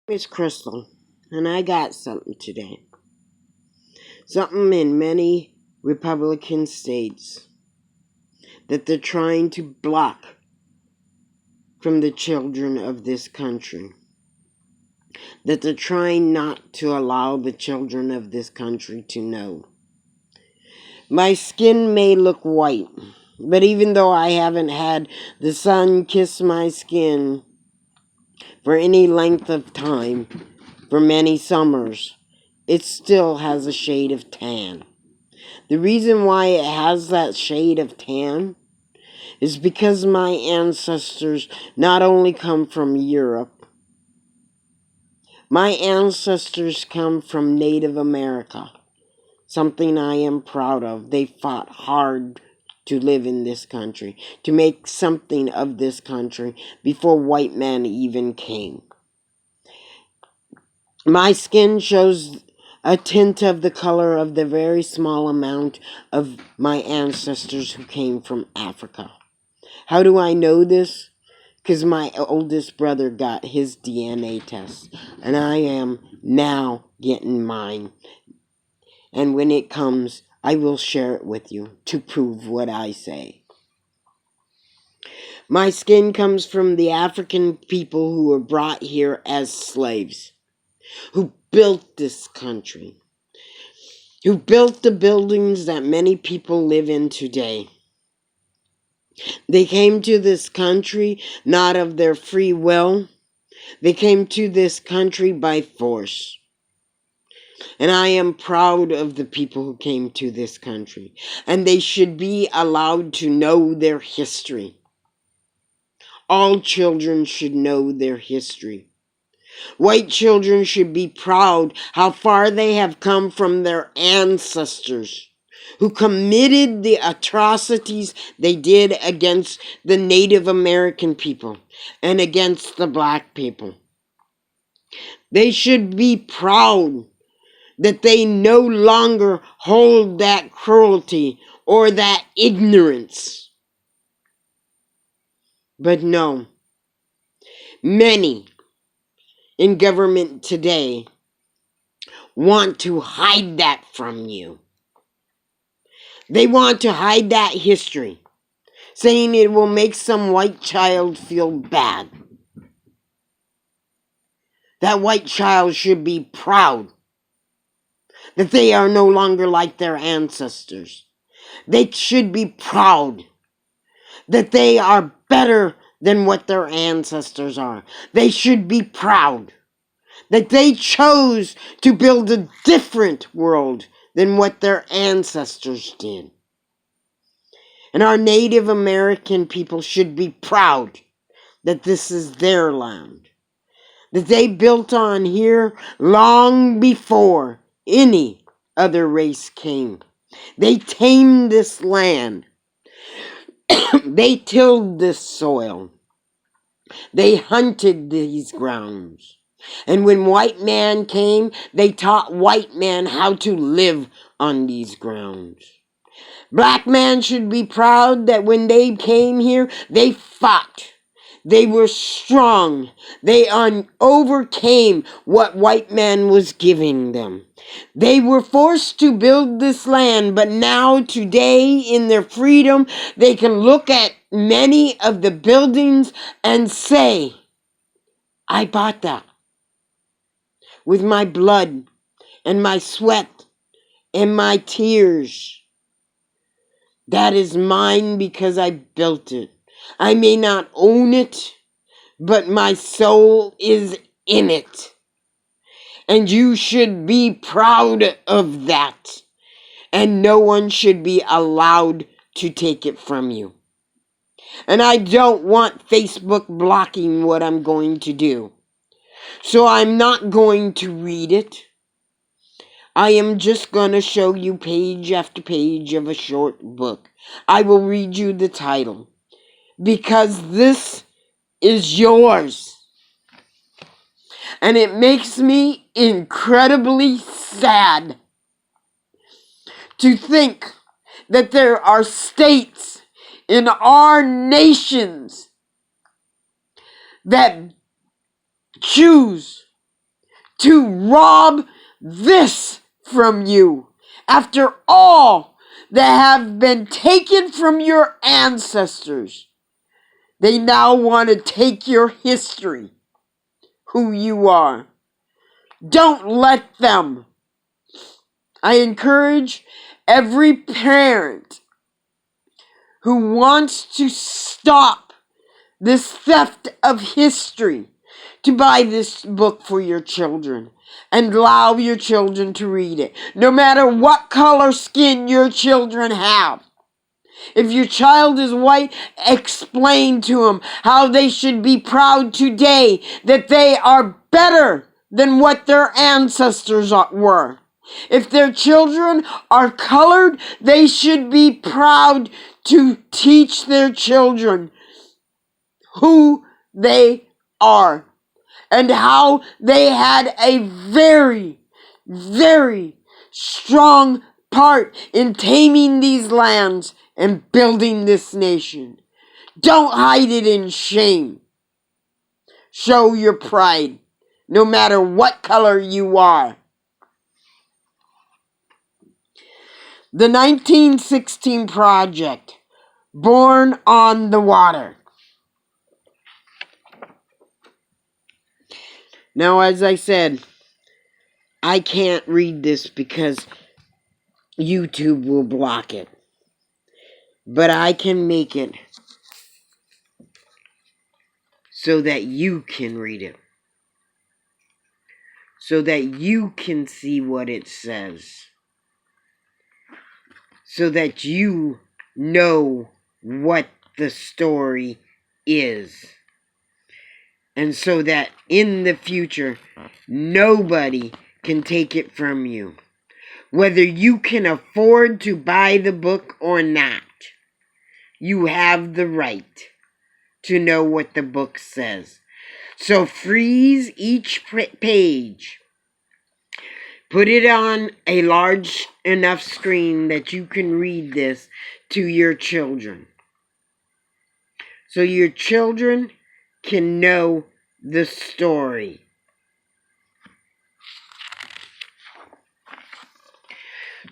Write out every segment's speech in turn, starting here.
It's Crystal, and I got something today. Something in many Republican states that they're trying to block from the children of this country. That they're trying not to allow the children of this country to know. My skin may look white, but even though I haven't had the sun kiss my skin for any length of time, for many summers, it still has a shade of tan. The reason why it has that shade of tan is because my ancestors not only come from Europe, my ancestors come from Native America, something I am proud of. They fought hard to live in this country, to make something of this country before white men even came. My skin shows a tint of the color of the very small amount of my ancestors who came from Africa. How do I know this? Because my oldest brother got his DNA test, and I am now getting mine. And when it comes, I will share it with you to prove what I say. My skin comes from the African people who were brought here as slaves, who built this country, who built the buildings that many people live in today. They came to this country not of their free will. They came to this country by force. And I am proud of the people who came to this country. And they should be allowed to know their history. All children should know their history. White children should be proud how far they have come from their ancestors who committed the atrocities they did against the Native American people and against the black people. They should be proud that they no longer hold that cruelty or that ignorance. But no, many in government today want to hide that from you. They want to hide that history, saying it will make some white child feel bad. That white child should be proud that they are no longer like their ancestors. They should be proud that they are better than what their ancestors are. They should be proud that they chose to build a different world than what their ancestors did. And our Native American people should be proud that this is their land, that they built on here long before any other race came. They tamed this land. They tilled this soil. They hunted these grounds. And when white man came, they taught white man how to live on these grounds. Black man should be proud that when they came here, they fought. They were strong. They overcame what white man was giving them. They were forced to build this land, but now today in their freedom, they can look at many of the buildings and say, I bought that with my blood and my sweat and my tears. That is mine because I built it. I may not own it, but my soul is in it. And you should be proud of that. And no one should be allowed to take it from you. And I don't want Facebook blocking what I'm going to do. So I'm not going to read it. I am just going to show you page after page of a short book. I will read you the title. Because this is yours. And it makes me incredibly sad to think that there are states in our nations that choose to rob this from you. After all that have been taken from your ancestors, they now want to take your history, who you are. Don't let them. I encourage every parent who wants to stop this theft of history to buy this book for your children and allow your children to read it, no matter what color skin your children have. If your child is white, explain to them how they should be proud today that they are better than what their ancestors were. If their children are colored, they should be proud to teach their children who they are and how they had a very, very strong part in taming these lands and building this nation. Don't hide it in shame. Show your pride, no matter what color you are. The 1916 Project, Born on the Water. Now, as I said, I can't read this because YouTube will block it. But I can make it so that you can read it. So that you can see what it says. So that you know what the story is. And so that in the future, nobody can take it from you. Whether you can afford to buy the book or not, you have the right to know what the book says. So freeze each page. Put it on a large enough screen that you can read this to your children. So your children can know the story.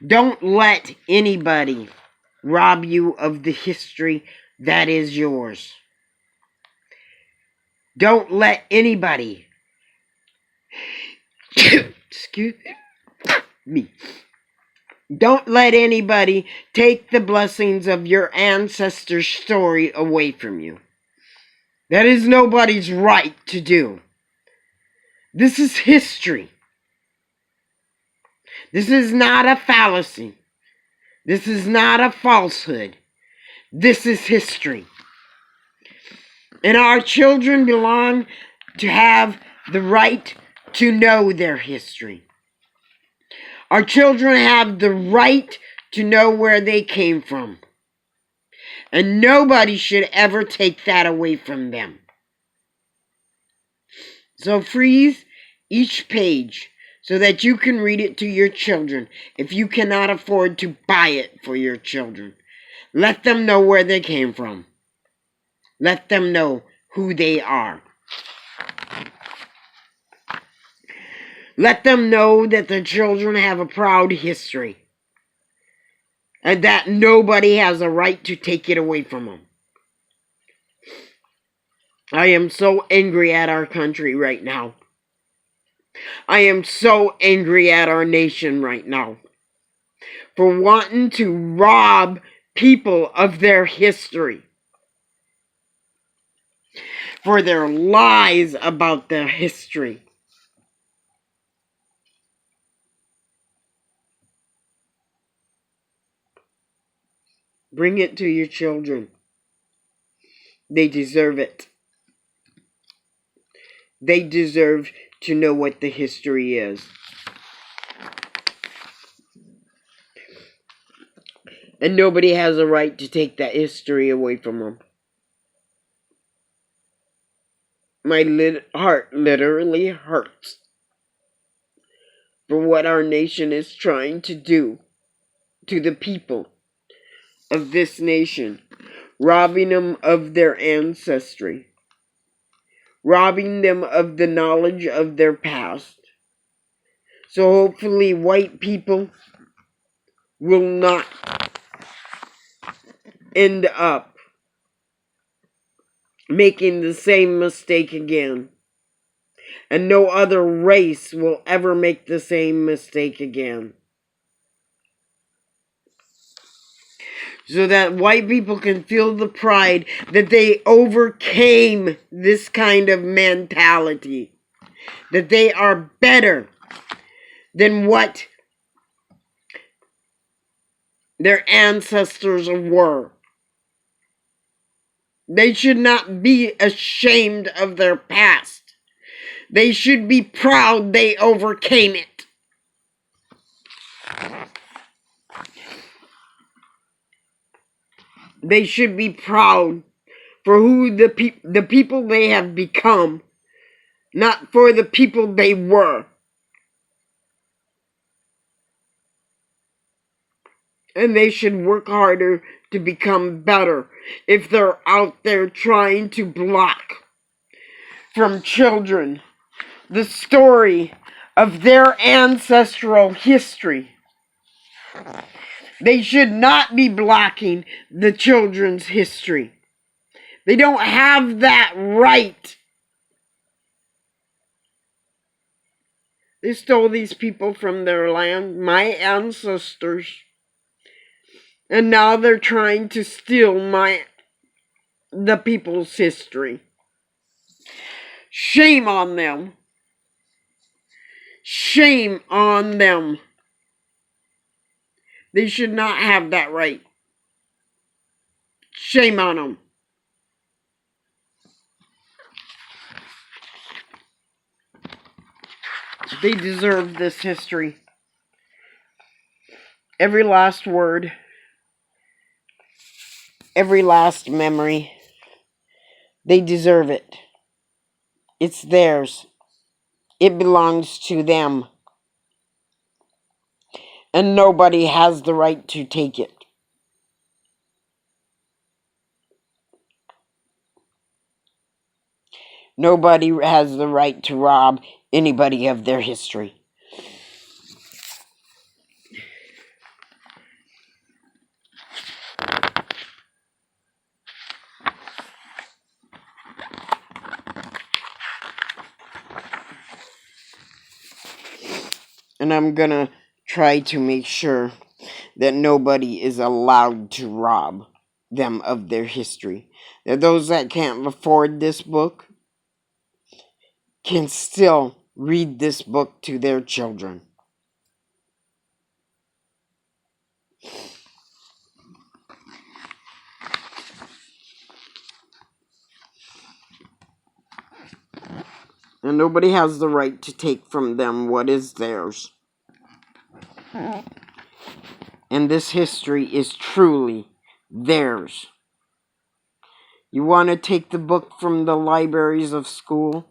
Don't let anybody rob you of the history that is yours. Don't let anybody excuse me. Don't let anybody take the blessings of your ancestors' story away from you. That is nobody's right to do. This is history. This is not a fallacy. This is not a falsehood. This is history. And our children belong to have the right to know their history. Our children have the right to know where they came from. And nobody should ever take that away from them. So freeze each page so that you can read it to your children if you cannot afford to buy it for your children. Let them know where they came from. Let them know who they are. Let them know that the children have a proud history and that nobody has a right to take it away from them. I am so angry at our country right now. I am so angry at our nation right now for wanting to rob people of their history, for their lies about their history. Bring it to your children. They deserve it. They deserve to know what the history is. And nobody has a right to take that history away from them. My heart literally hurts for what our nation is trying to do to the people of this nation, robbing them of their ancestry, robbing them of the knowledge of their past, So hopefully white people will not end up making the same mistake again. And no other race will ever make the same mistake again. So that white people can feel the pride that they overcame this kind of mentality. That they are better than what their ancestors were. They should not be ashamed of their past. They should be proud they overcame it. They should be proud for who the people they have become, not for the people they were. And they should work harder to become better if they're out there trying to block from children the story of their ancestral history. They should not be blocking the children's history. They don't have that right. They stole these people from their land, my ancestors. And now they're trying to steal the people's history. Shame on them. Shame on them. They should not have that right. Shame on them. They deserve this history. Every last word. Every last memory. They deserve it. It's theirs. It belongs to them. And nobody has the right to take it. Nobody has the right to rob anybody of their history. And I'm gonna try to make sure that nobody is allowed to rob them of their history. That those that can't afford this book can still read this book to their children. And nobody has the right to take from them what is theirs. And this history is truly theirs. You want to take the book from the libraries of school?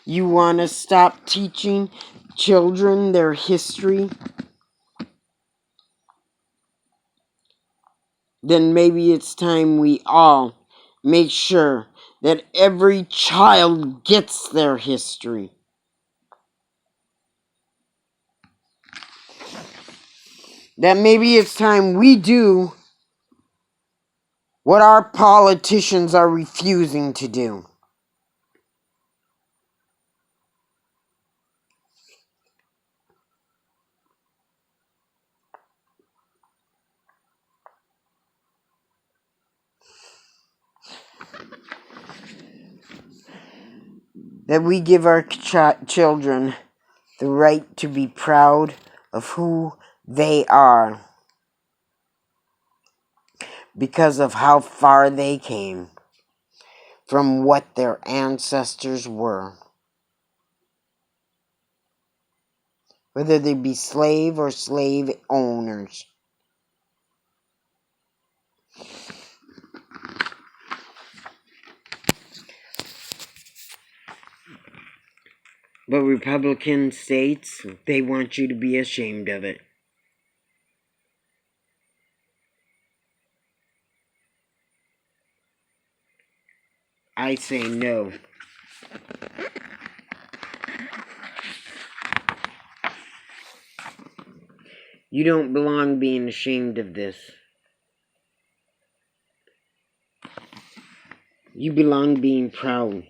You want to stop teaching children their history? Then maybe it's time we all make sure that every child gets their history. That maybe it's time we do what our politicians are refusing to do. That we give our children the right to be proud of who they are because of how far they came from what their ancestors were. Whether they be slave or slave owners. But Republican states, they want you to be ashamed of it. I say no. You don't belong being ashamed of this. You belong being proud.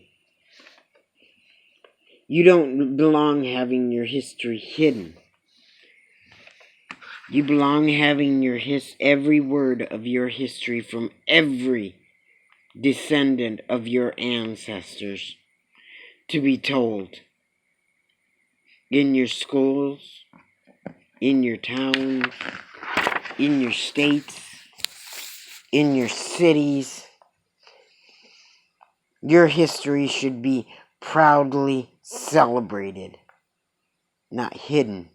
You don't belong having your history hidden. You belong having your every word of your history from every descendant of your ancestors to be told in your schools, in your towns, in your states, in your cities. Your history should be proudly celebrated, not hidden.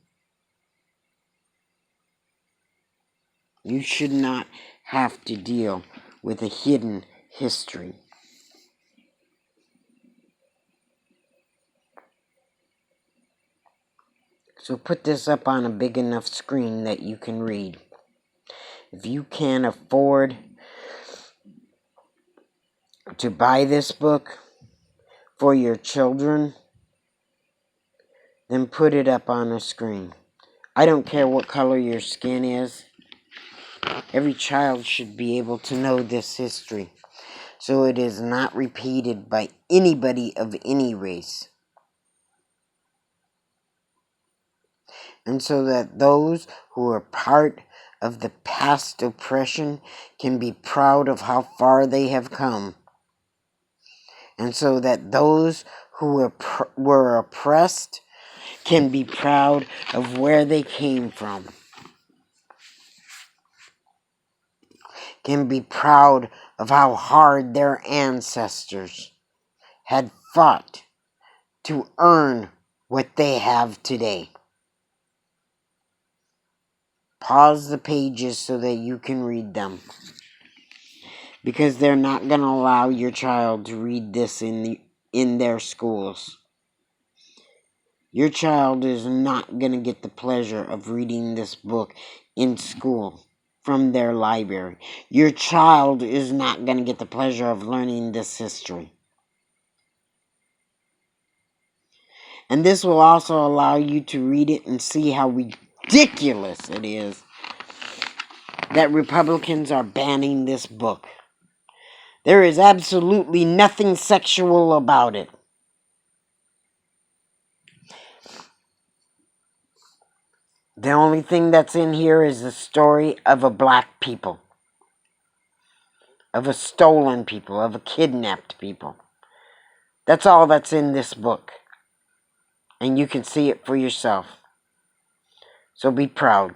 You should not have to deal with a hidden history. So put this up on a big enough screen that you can read. If you can't afford to buy this book for your children, then put it up on a screen. I don't care what color your skin is. Every child should be able to know this history, so it is not repeated by anybody of any race. And so that those who are part of the past oppression can be proud of how far they have come. And so that those who were oppressed can be proud of where they came from. Can be proud of how hard their ancestors had fought to earn what they have today. Pause the pages so that you can read them, because they're not going to allow your child to read this in their schools. Your child is not going to get the pleasure of reading this book in school from their library. Your child is not going to get the pleasure of learning this history. And this will also allow you to read it and see how ridiculous it is that Republicans are banning this book. There is absolutely nothing sexual about it. The only thing that's in here is the story of a black people, of a stolen people, of a kidnapped people. That's all that's in this book. And you can see it for yourself. So be proud.